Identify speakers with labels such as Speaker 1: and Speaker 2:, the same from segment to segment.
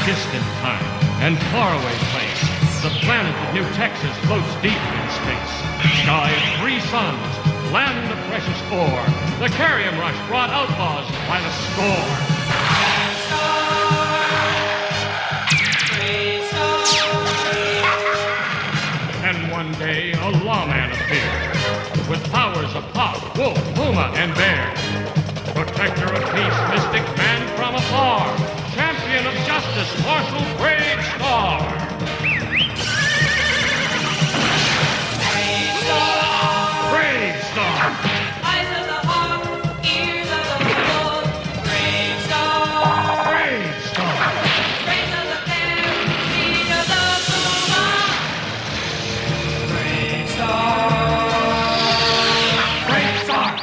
Speaker 1: distant time and faraway place, the planet of New Texas floats deep in space. Sky of 3 suns, land of precious ore. The Carrium Rush brought outlaws by the score.
Speaker 2: Brave Starr.
Speaker 1: And one day, a lawman appeared with powers of hawk, wolf, puma, and bear. Protector of peace, mystic man from afar. Champion of justice, Marshal Brave Starr.
Speaker 2: Brave Starr.
Speaker 1: Brave Starr.
Speaker 2: Eyes of the hawk, ears of the wolf. Brave Starr.
Speaker 1: Brave Starr.
Speaker 2: Brains of the bear, feet of the puma. Brave Starr.
Speaker 1: Brave Starr.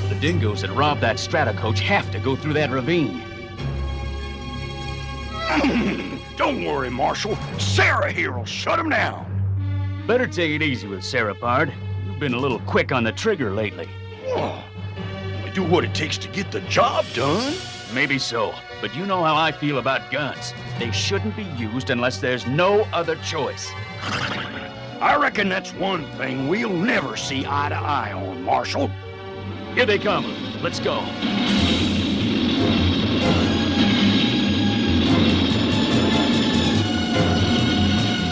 Speaker 3: The dingoes that robbed that strata coach have to go through that ravine.
Speaker 4: Don't worry, Marshal. Sarah here will shut him down.
Speaker 3: Better take it easy with Sarah Pard. You've been a little quick on the trigger lately.
Speaker 4: Oh, we do what it takes to get the job done.
Speaker 3: Maybe so, but you know how I feel about guns. They shouldn't be used unless there's no other choice.
Speaker 4: I reckon that's one thing we'll never see eye to eye on, Marshal.
Speaker 3: Here they come. Let's go.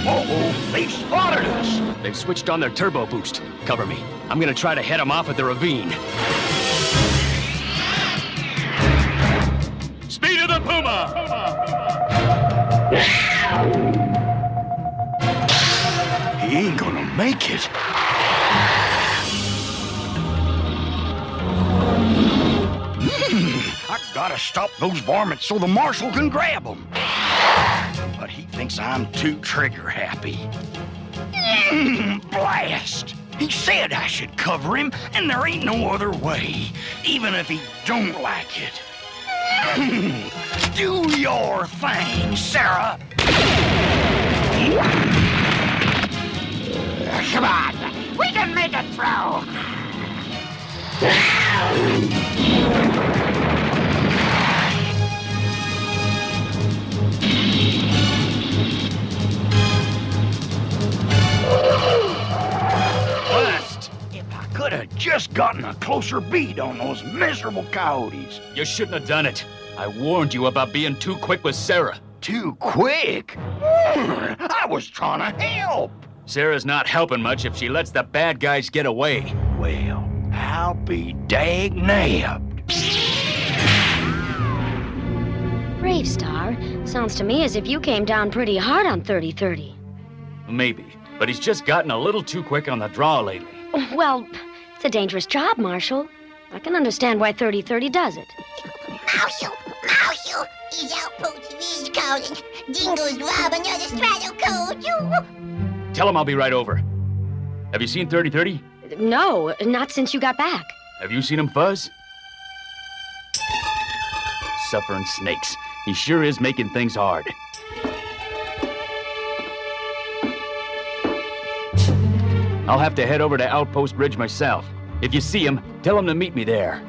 Speaker 4: Uh-oh, they've spotted us.
Speaker 3: They've switched on their turbo boost. Cover me. I'm gonna try to head them off at the ravine. Speed of the Puma!
Speaker 4: He ain't gonna make it. I gotta stop those varmints so the Marshal can grab them. But he thinks I'm too trigger happy. Blast! He said I should cover him, and there ain't no other way, even if he don't like it. Do your thing, Sarah. Come on, we can make it through.
Speaker 3: Blast!
Speaker 4: If I could have just gotten a closer bead on those miserable coyotes.
Speaker 3: You shouldn't have done it. I warned you about being too quick with Sarah.
Speaker 4: Too quick? I was trying to help.
Speaker 3: Sarah's not helping much if she lets the bad guys get away.
Speaker 4: Well, I'll be dag-nabbed.
Speaker 5: Brave Starr, sounds to me as if you came down pretty hard on 3030.
Speaker 3: Maybe, but he's just gotten a little too quick on the draw lately.
Speaker 5: Well, it's a dangerous job, Marshal. I can understand why 3030 does it.
Speaker 6: Marshal, his outpost is calling. Dingoes rob another straddle coach.
Speaker 3: Tell him I'll be right over. Have you seen 3030?
Speaker 5: No, not since you got back.
Speaker 3: Have you seen him fuzz? Suffering snakes. He sure is making things hard. I'll have to head over to Outpost Ridge myself. If you see him, tell him to meet me there.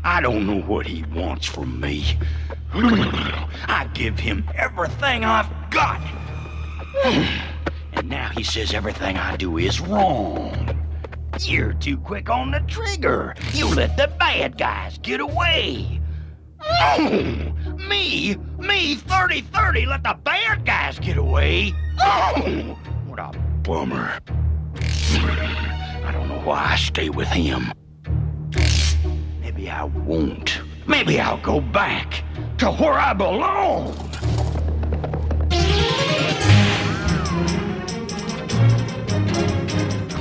Speaker 4: I don't know what he wants from me. I give him everything I've got. And now he says everything I do is wrong. You're too quick on the trigger. You let the bad guys get away. Me, 3030, let the bad guys get away. Oh, what a bummer. I don't know why I stay with him. Maybe Maybe I won't. Maybe I'll go back to where I belong.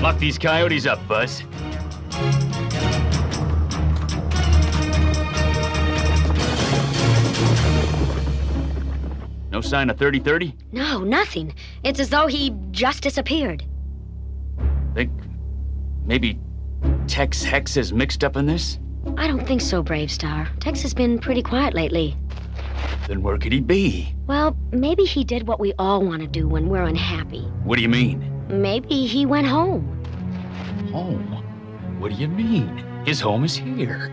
Speaker 3: Lock these coyotes up, Buzz. No sign of 3030?
Speaker 5: No, nothing. It's as though he just disappeared.
Speaker 3: Think maybe Tex Hex is mixed up in this?
Speaker 5: I don't think so, Brave Starr. Tex has been pretty quiet lately.
Speaker 3: Then where could he be?
Speaker 5: Well, maybe he did what we all want to do when we're unhappy.
Speaker 3: What do you mean?
Speaker 5: Maybe he went home.
Speaker 3: Home? What do you mean? His home is here.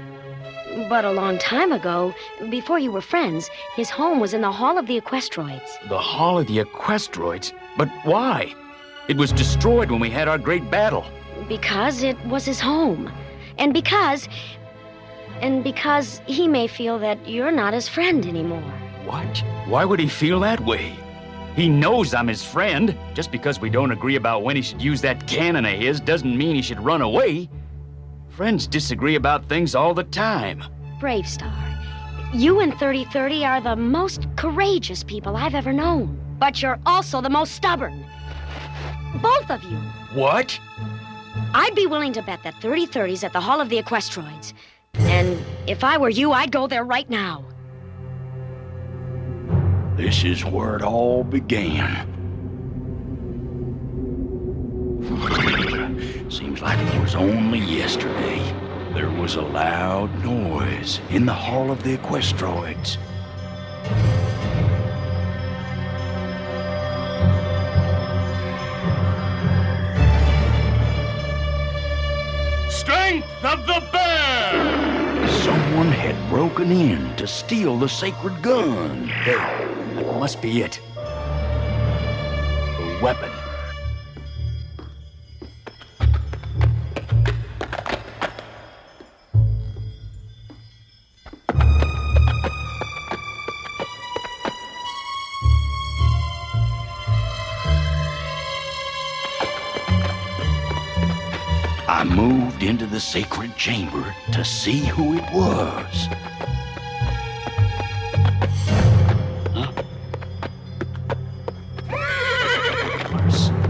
Speaker 5: But a long time ago, before you were friends, his home was in the Hall of the Equestroids.
Speaker 3: The Hall of the Equestroids? But why? It was destroyed when we had our great battle.
Speaker 5: Because it was his home. And because he may feel that you're not his friend anymore.
Speaker 3: What? Why would he feel that way? He knows I'm his friend. Just because we don't agree about when he should use that cannon of his doesn't mean he should run away. Friends disagree about things all the time.
Speaker 5: Brave Starr, you and 3030 are the most courageous people I've ever known. But you're also the most stubborn. Both of you.
Speaker 3: What?
Speaker 5: I'd be willing to bet that 3030's at the Hall of the Equestroids. And if I were you, I'd go there right now.
Speaker 4: This is where it all began. Seems like it was only yesterday. There was a loud noise in the Hall of the Equestroids.
Speaker 1: Strength of the bear!
Speaker 4: Someone had broken in to steal the sacred gun.
Speaker 3: That must be it. The weapon.
Speaker 4: I moved into the sacred chamber to see who it was. Huh?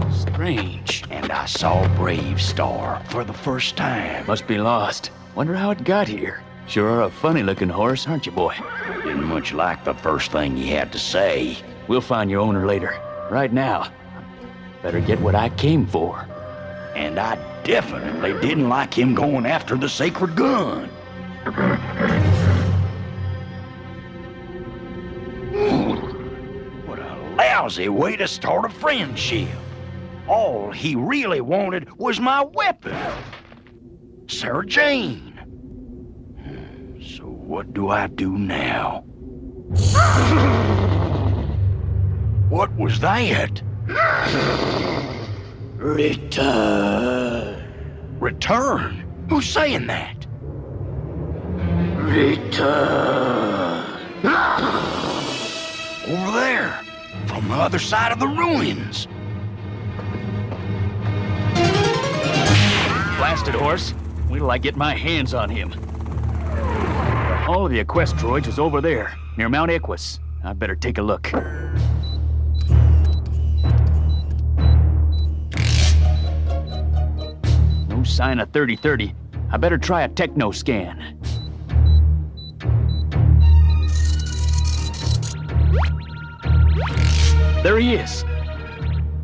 Speaker 3: Strange.
Speaker 4: And I saw Brave Starr for the first time.
Speaker 3: Must be lost. Wonder how it got here. Sure are a funny-looking horse, aren't you, boy?
Speaker 4: Didn't much like the first thing he had to say.
Speaker 3: We'll find your owner later. Right now, better get what I came for.
Speaker 4: And I definitely didn't like him going after the sacred gun. What a lousy way to start a friendship. All he really wanted was my weapon. Sarah Jane. So what do I do now? What was that? Return. Return? Who's saying that? Return. Over there, from the other side of the ruins.
Speaker 3: Blasted horse. Wait till I get my hands on him. The Hall of the Equestroids is over there, near Mount Equus. I better take a look. No sign of 3030. I better try a techno scan. There he is.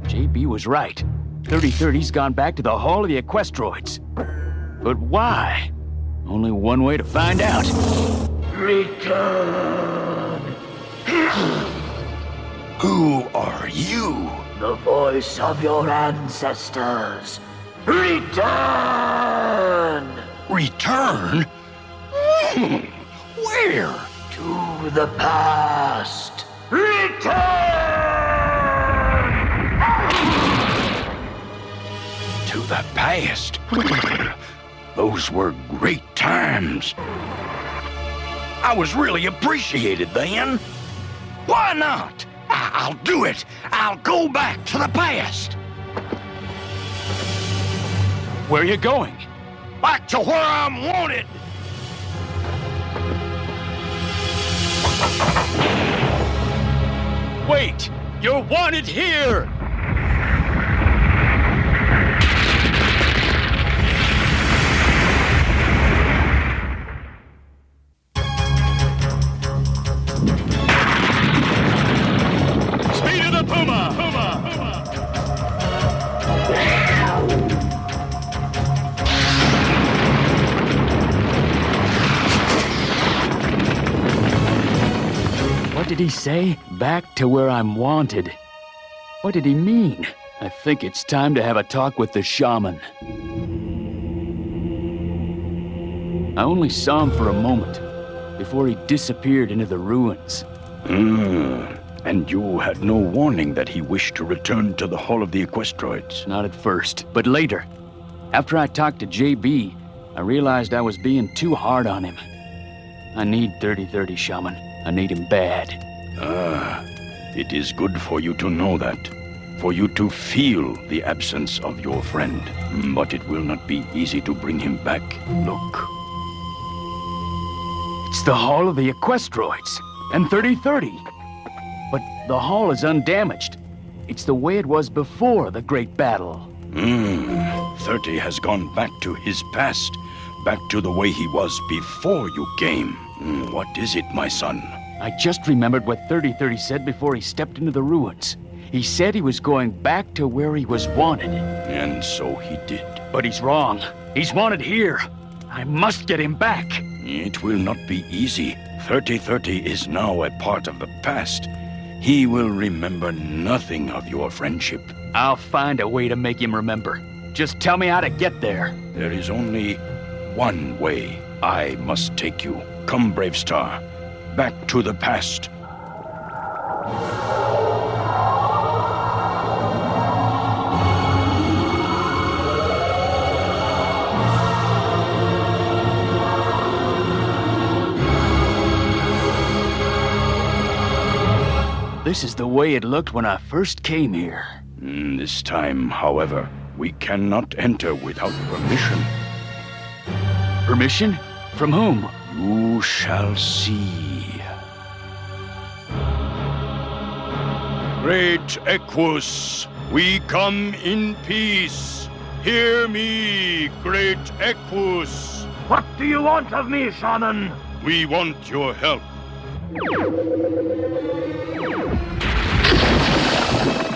Speaker 3: JB was right. 3030's gone back to the Hall of the Equestroids. But why? Only one way to find out.
Speaker 4: Return. Who are you?
Speaker 7: The voice of your ancestors. Return!
Speaker 4: Return? Where?
Speaker 7: To the past.
Speaker 4: To the past. Those were great times. I was really appreciated then. Why not? I'll do it. I'll go back to the past.
Speaker 3: Where are you going?
Speaker 4: Back to where I'm wanted.
Speaker 3: Wait! You're wanted here! Speed of the Puma! What did he say? Back to where I'm wanted. What did he mean? I think it's time to have a talk with the shaman. I only saw him for a moment before he disappeared into the ruins.
Speaker 4: And you had no warning that he wished to return to the Hall of the Equestroids?
Speaker 3: Not at first, but later. After I talked to JB, I realized I was being too hard on him. I need 3030, Shaman. I need him bad.
Speaker 4: It is good for you to know that. For you to feel the absence of your friend. But it will not be easy to bring him back. Look.
Speaker 3: It's the Hall of the Equestroids and 3030. But the hall is undamaged. It's the way it was before the Great Battle.
Speaker 4: 30 has gone back to his past. Back to the way he was before you came. What is it, my son?
Speaker 3: I just remembered what 3030 said before he stepped into the ruins. He said he was going back to where he was wanted.
Speaker 4: And so he did.
Speaker 3: But he's wrong. He's wanted here. I must get him back.
Speaker 4: It will not be easy. 3030 is now a part of the past. He will remember nothing of your friendship.
Speaker 3: I'll find a way to make him remember. Just tell me how to get there.
Speaker 4: There is only one way. I must take you. Come, Brave Starr. Back to the past.
Speaker 3: This is the way it looked when I first came here.
Speaker 4: This time, however, we cannot enter without permission.
Speaker 3: Permission? From whom?
Speaker 4: You shall see. Great Equus, we come in peace. Hear me, Great Equus.
Speaker 7: What do you want of me, Shaman?
Speaker 4: We want your help.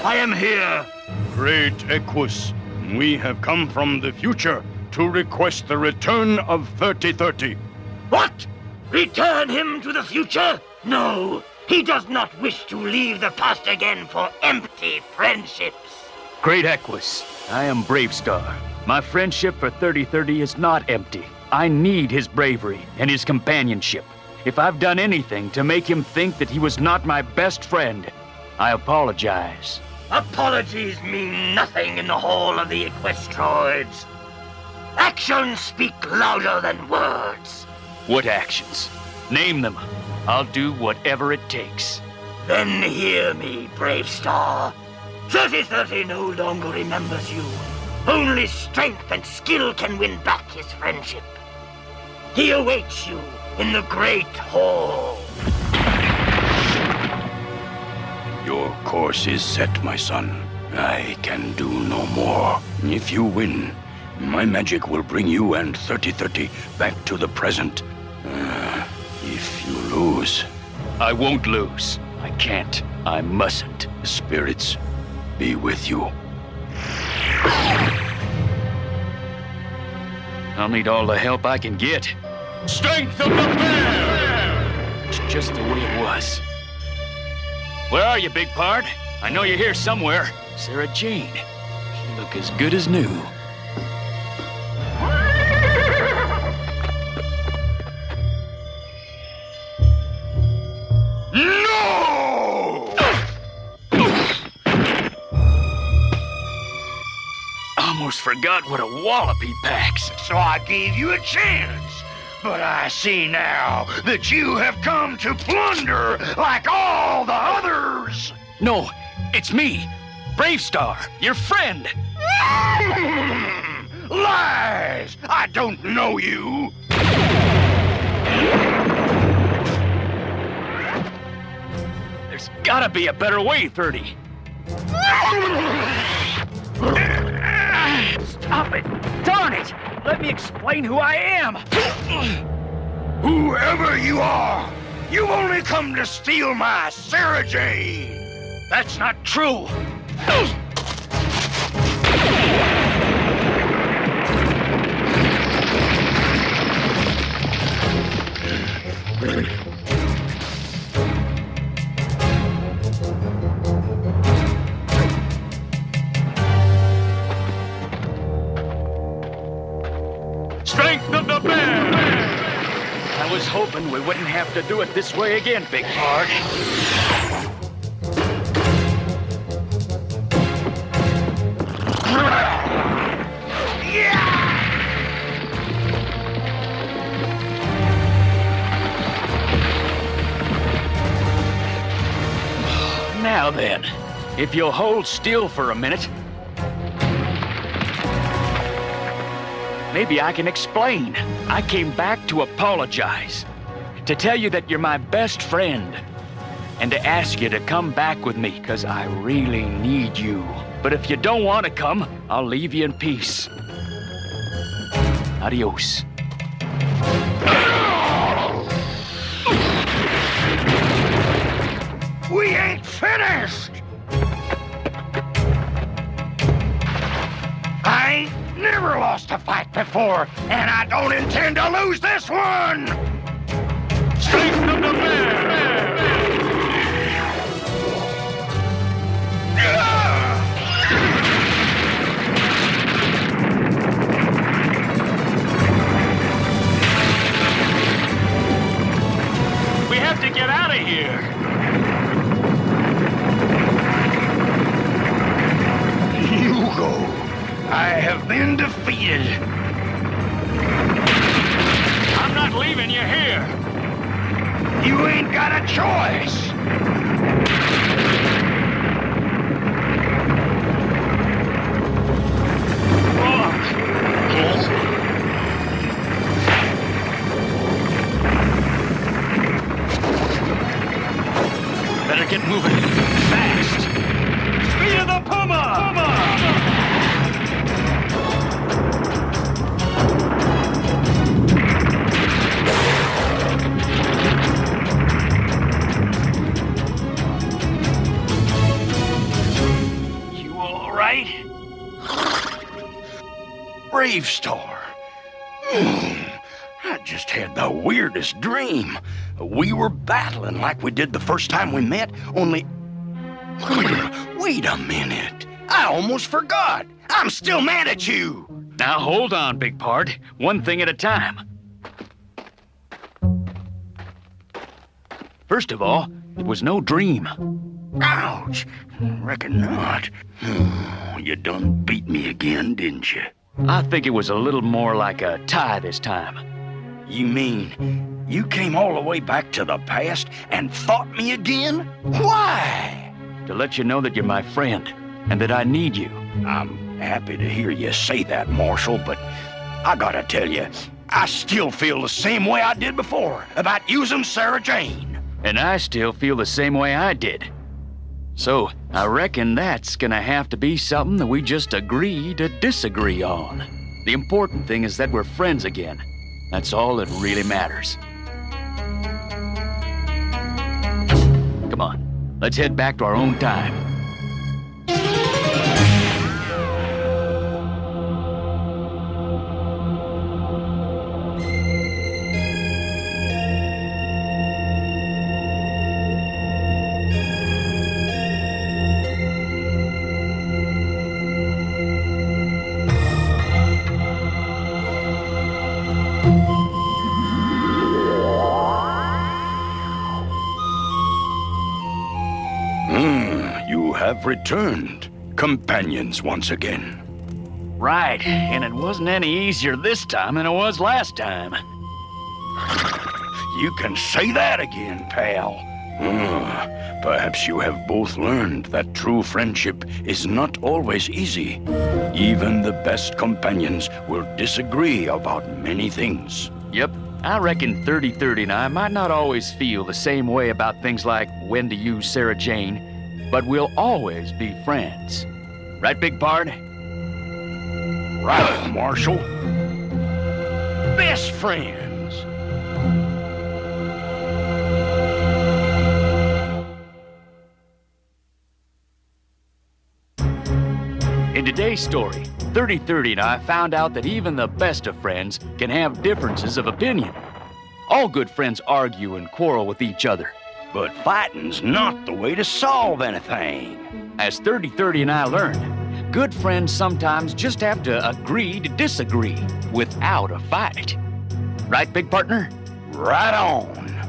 Speaker 7: I am here.
Speaker 4: Great Equus, we have come from the future to request the return of 3030.
Speaker 7: What? Return him to the future? No, he does not wish to leave the past again for empty friendships.
Speaker 3: Great Equus, I am Brave Starr. My friendship for 3030 is not empty. I need his bravery and his companionship. If I've done anything to make him think that he was not my best friend, I apologize.
Speaker 7: Apologies mean nothing in the Hall of the Equestroids. Actions speak louder than words.
Speaker 3: What actions? Name them. I'll do whatever it takes.
Speaker 7: Then hear me, Brave Starr. 3030 no longer remembers you. Only strength and skill can win back his friendship. He awaits you in the Great Hall.
Speaker 4: Your course is set, my son. I can do no more. If you win, my magic will bring you and 3030 back to the present. If you lose...
Speaker 3: I won't lose. I can't. I mustn't.
Speaker 4: Spirits be with you.
Speaker 3: I'll need all the help I can get. Strength of the bear! It's just the way it was. Where are you, Big Pard? I know you're here somewhere. Sarah Jane. You look as good as new.
Speaker 4: No!
Speaker 3: Almost forgot what a wallop he packs.
Speaker 4: So I gave you a chance. But I see now that you have come to plunder like all the others.
Speaker 3: No, it's me, Brave Starr, your friend.
Speaker 4: Lies! I don't know you.
Speaker 3: There's gotta be a better way, 30. Stop it! Darn it! Let me explain who I am!
Speaker 4: Whoever you are, you've only come to steal my Sarah Jane.
Speaker 3: That's not true! Strength of the bear! I was hoping we wouldn't have to do it this way again, Big Hard. Now then, if you'll hold still for a minute, maybe I can explain. I came back to apologize, to tell you that you're my best friend, and to ask you to come back with me, because I really need you. But if you don't want to come, I'll leave you in peace. Adios.
Speaker 4: We ain't finished! I ain't never lost a fight before, and I don't intend to lose this one!
Speaker 1: Strength of the bear!
Speaker 3: We have to get out of here.
Speaker 4: Hugo, I have been defeated.
Speaker 3: I'm not leaving you here.
Speaker 4: You ain't got a choice.
Speaker 3: Better get moving fast. Speed of the Puma! You all right?
Speaker 4: Brave Starr. I just had the weirdest dream. We were battling like we did the first time we met, only... Wait a minute. I almost forgot. I'm still mad at you.
Speaker 3: Now hold on, Big Pard. One thing at a time. First of all, it was no dream.
Speaker 4: Ouch. Reckon not. You done beat me again, didn't you?
Speaker 3: I think it was a little more like a tie this time.
Speaker 4: You mean you came all the way back to the past and fought me again? Why?
Speaker 3: To let you know that you're my friend and that I need you.
Speaker 4: I'm happy to hear you say that, Marshal, but I gotta tell you, I still feel the same way I did before about using Sarah Jane.
Speaker 3: And I still feel the same way I did. So, I reckon that's gonna have to be something that we just agree to disagree on. The important thing is that we're friends again. That's all that really matters. Come on, let's head back to our own time.
Speaker 4: You have returned, companions once again.
Speaker 3: Right, and it wasn't any easier this time than it was last time.
Speaker 4: You can say that again, pal. Perhaps you have both learned that true friendship is not always easy. Even the best companions will disagree about many things.
Speaker 3: Yep, I reckon 30-30 and I might not always feel the same way about things like when to use Sarah Jane, but we'll always be friends. Right, Big Pard?
Speaker 4: Right, Marshal. Best friends.
Speaker 3: In today's story, 30-30 and I found out that even the best of friends can have differences of opinion. All good friends argue and quarrel with each other.
Speaker 4: But fighting's not the way to solve anything.
Speaker 3: As 30-30 and I learned, good friends sometimes just have to agree to disagree without a fight. Right, big partner?
Speaker 4: Right on.